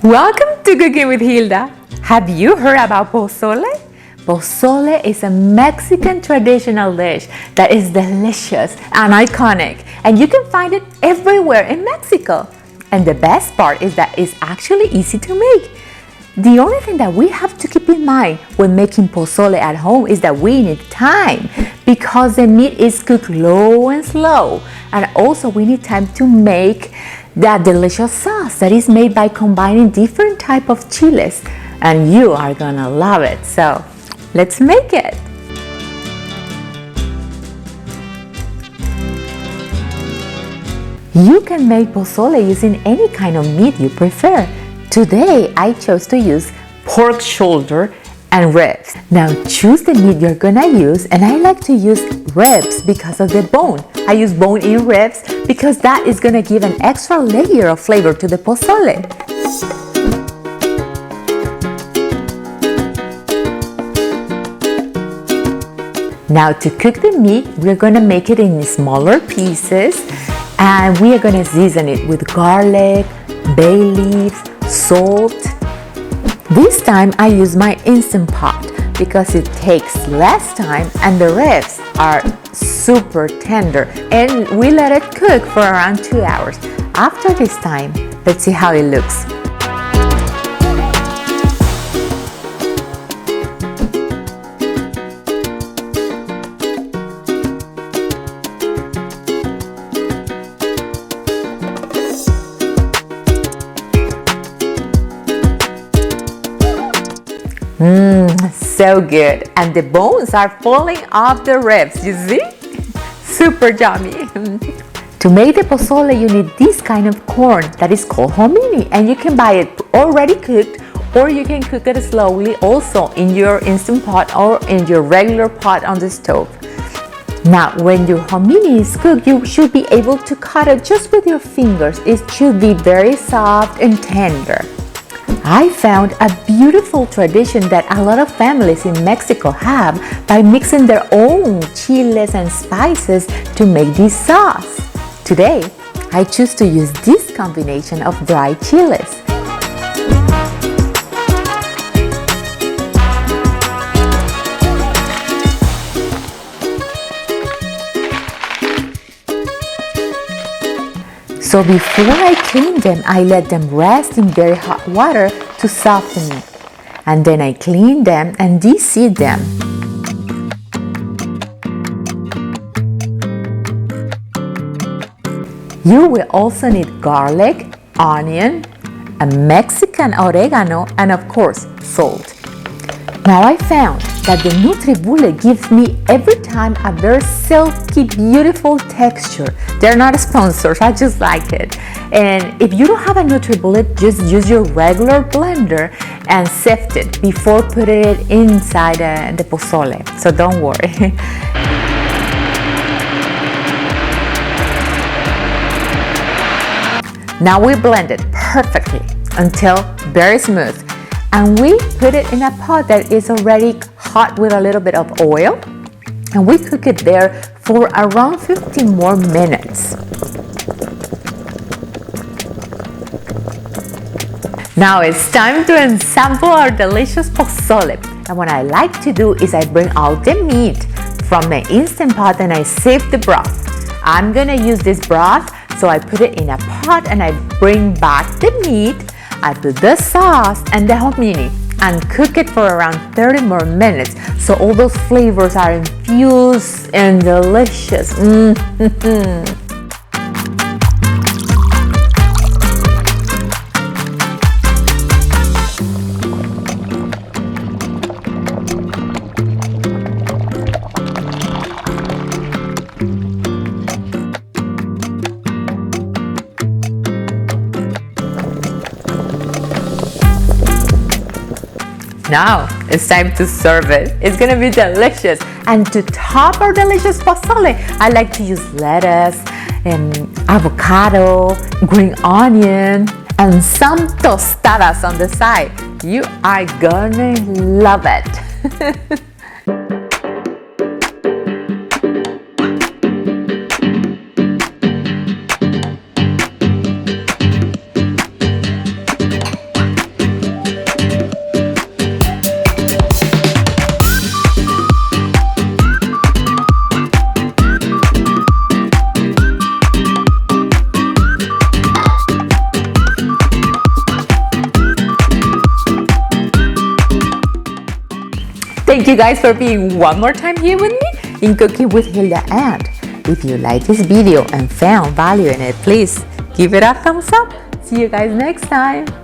Welcome to Cooking with Hilda. Have you heard about pozole? Pozole is a Mexican traditional dish that is delicious and iconic, and you can find it everywhere in Mexico. And the best part is that it's actually easy to make. The only thing that we have to keep in mind when making pozole at home is that we need time because the meat is cooked low and slow, and also we need time to make that delicious sauce that is made by combining different types of chiles, and you are gonna love it. So let's make it. You can make pozole using any kind of meat you prefer. Today I chose to use pork shoulder and ribs. Now choose the meat you're gonna use, and I like to use ribs because of the bone. I use bone-in ribs because that is gonna give an extra layer of flavor to the pozole. Now to cook the meat, we're gonna make it in smaller pieces, and we are gonna season it with garlic, bay leaves, salt. This time I use my Instant Pot because it takes less time and the ribs are super tender, and we let it cook for around 2 hours. After this time, let's see how it looks. So good, and the bones are falling off the ribs, you see? Super yummy. To make the pozole, you need this kind of corn that is called hominy, and you can buy it already cooked, or you can cook it slowly also in your Instant Pot or in your regular pot on the stove. Now, when your hominy is cooked, you should be able to cut it just with your fingers. It should be very soft and tender. I found a beautiful tradition that a lot of families in Mexico have by mixing their own chiles and spices to make this sauce. Today, I choose to use this combination of dry chiles. So before I clean them, I let them rest in very hot water to soften it. And then I clean them and de-seed them. You will also need garlic, onion, a Mexican oregano, and of course, salt. Now I found that the NutriBullet gives me every time a very silky, beautiful texture. They're not sponsors, I just like it. And if you don't have a NutriBullet, just use your regular blender and sift it before putting it inside the pozole. So don't worry. Now we blend it perfectly until very smooth. And we put it in a pot that is already hot with a little bit of oil, and we cook it there for around 15 more minutes. Now it's time to ensample our delicious pozole. And what I like to do is I bring out the meat from the Instant Pot and I save the broth. I'm gonna use this broth, so I put it in a pot and I bring back the meat. I put the sauce and the hominy and cook it for around 30 more minutes so all those flavors are infused and delicious. Now it's time to serve it. It's gonna be delicious. And to top our delicious pozole, I like to use lettuce, avocado, green onion, and some tostadas on the side. You are gonna love it. Thank you guys for being one more time here with me in Cooking with Hilda. And if you like this video and found value in it, please give it a thumbs up. See you guys next time.